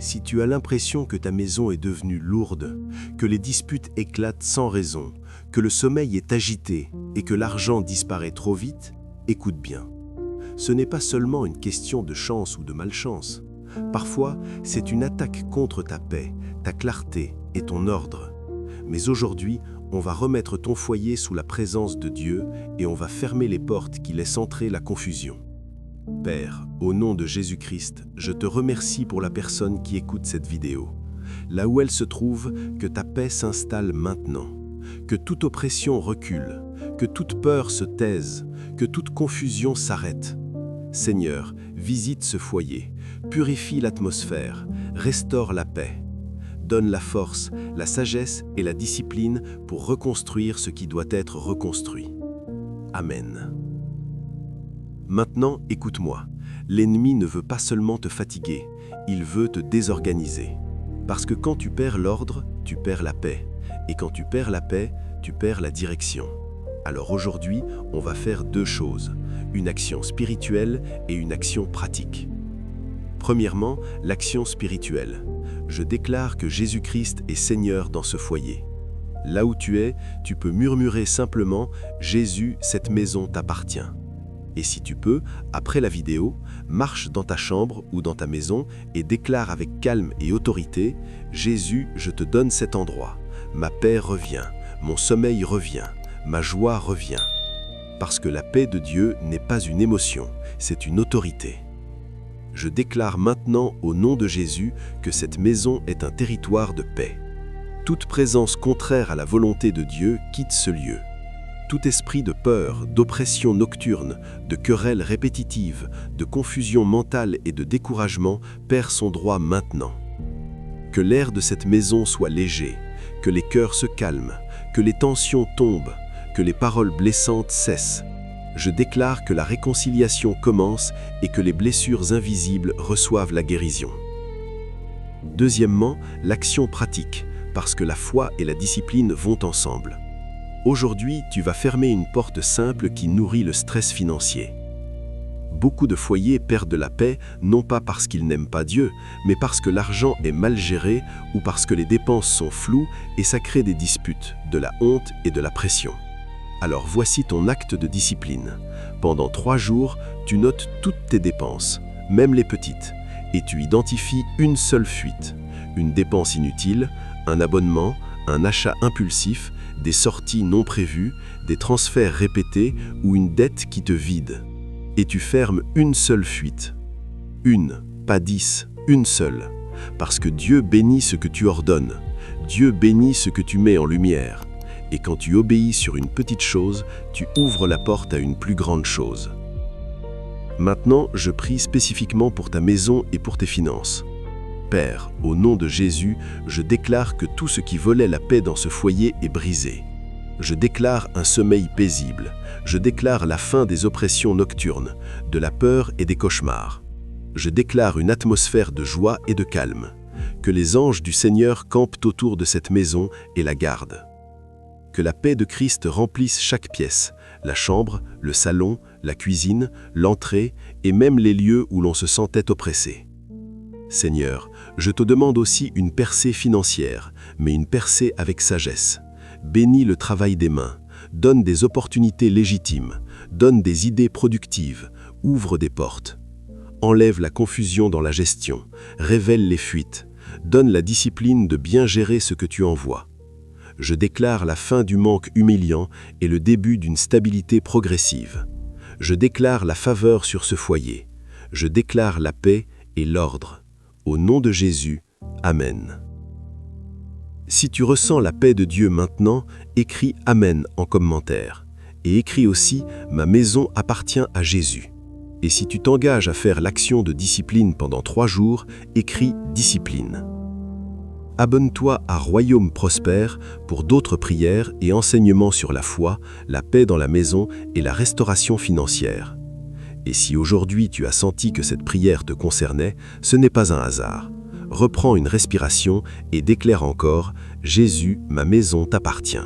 Si tu as l'impression que ta maison est devenue lourde, que les disputes éclatent sans raison, que le sommeil est agité et que l'argent disparaît trop vite, écoute bien. Ce n'est pas seulement une question de chance ou de malchance. Parfois, c'est une attaque contre ta paix, ta clarté et ton ordre. Mais aujourd'hui, on va remettre ton foyer sous la présence de Dieu et on va fermer les portes qui laissent entrer la confusion. Père, au nom de Jésus-Christ, je te remercie pour la personne qui écoute cette vidéo. Là où elle se trouve, que ta paix s'installe maintenant, que toute oppression recule, que toute peur se taise, que toute confusion s'arrête. Seigneur, visite ce foyer, purifie l'atmosphère, restaure la paix. Donne la force, la sagesse et la discipline pour reconstruire ce qui doit être reconstruit. Amen. Maintenant, écoute-moi. L'ennemi ne veut pas seulement te fatiguer, il veut te désorganiser. Parce que quand tu perds l'ordre, tu perds la paix. Et quand tu perds la paix, tu perds la direction. Alors aujourd'hui, on va faire deux choses, une action spirituelle et une action pratique. Premièrement, l'action spirituelle. Je déclare que Jésus-Christ est Seigneur dans ce foyer. Là où tu es, tu peux murmurer simplement « Jésus, cette maison t'appartient ». Et si tu peux, après la vidéo, marche dans ta chambre ou dans ta maison et déclare avec calme et autorité « Jésus, je te donne cet endroit. Ma paix revient, mon sommeil revient, ma joie revient. » Parce que la paix de Dieu n'est pas une émotion, c'est une autorité. Je déclare maintenant au nom de Jésus que cette maison est un territoire de paix. Toute présence contraire à la volonté de Dieu quitte ce lieu. Tout esprit de peur, d'oppression nocturne, de querelles répétitives, de confusion mentale et de découragement perd son droit maintenant. Que l'air de cette maison soit léger, que les cœurs se calment, que les tensions tombent, que les paroles blessantes cessent. Je déclare que la réconciliation commence et que les blessures invisibles reçoivent la guérison. Deuxièmement, l'action pratique, parce que la foi et la discipline vont ensemble. Aujourd'hui, tu vas fermer une porte simple qui nourrit le stress financier. Beaucoup de foyers perdent la paix, non pas parce qu'ils n'aiment pas Dieu, mais parce que l'argent est mal géré ou parce que les dépenses sont floues et ça crée des disputes, de la honte et de la pression. Alors voici ton acte de discipline. Pendant 3 jours, tu notes toutes tes dépenses, même les petites, et tu identifies une seule fuite, une dépense inutile, un abonnement, un achat impulsif, des sorties non prévues, des transferts répétés ou une dette qui te vide. Et tu fermes une seule fuite. Une, pas 10, une seule. Parce que Dieu bénit ce que tu ordonnes. Dieu bénit ce que tu mets en lumière. Et quand tu obéis sur une petite chose, tu ouvres la porte à une plus grande chose. Maintenant, je prie spécifiquement pour ta maison et pour tes finances. Père, au nom de Jésus, je déclare que tout ce qui volait la paix dans ce foyer est brisé. Je déclare un sommeil paisible. Je déclare la fin des oppressions nocturnes, de la peur et des cauchemars. Je déclare une atmosphère de joie et de calme. Que les anges du Seigneur campent autour de cette maison et la gardent. Que la paix de Christ remplisse chaque pièce, la chambre, le salon, la cuisine, l'entrée et même les lieux où l'on se sentait oppressé. Seigneur, je te demande aussi une percée financière, mais une percée avec sagesse. Bénis le travail des mains, donne des opportunités légitimes, donne des idées productives, ouvre des portes. Enlève la confusion dans la gestion, révèle les fuites, donne la discipline de bien gérer ce que tu envoies. Je déclare la fin du manque humiliant et le début d'une stabilité progressive. Je déclare la faveur sur ce foyer. Je déclare la paix et l'ordre. Au nom de Jésus, Amen. Si tu ressens la paix de Dieu maintenant, écris Amen en commentaire. Et écris aussi « Ma maison appartient à Jésus ». Et si tu t'engages à faire l'action de discipline pendant 3 jours, écris Discipline. Abonne-toi à Royaume Prospère pour d'autres prières et enseignements sur la foi, la paix dans la maison et la restauration financière. Et si aujourd'hui tu as senti que cette prière te concernait, ce n'est pas un hasard. Reprends une respiration et déclare encore « Jésus, ma maison t'appartient ».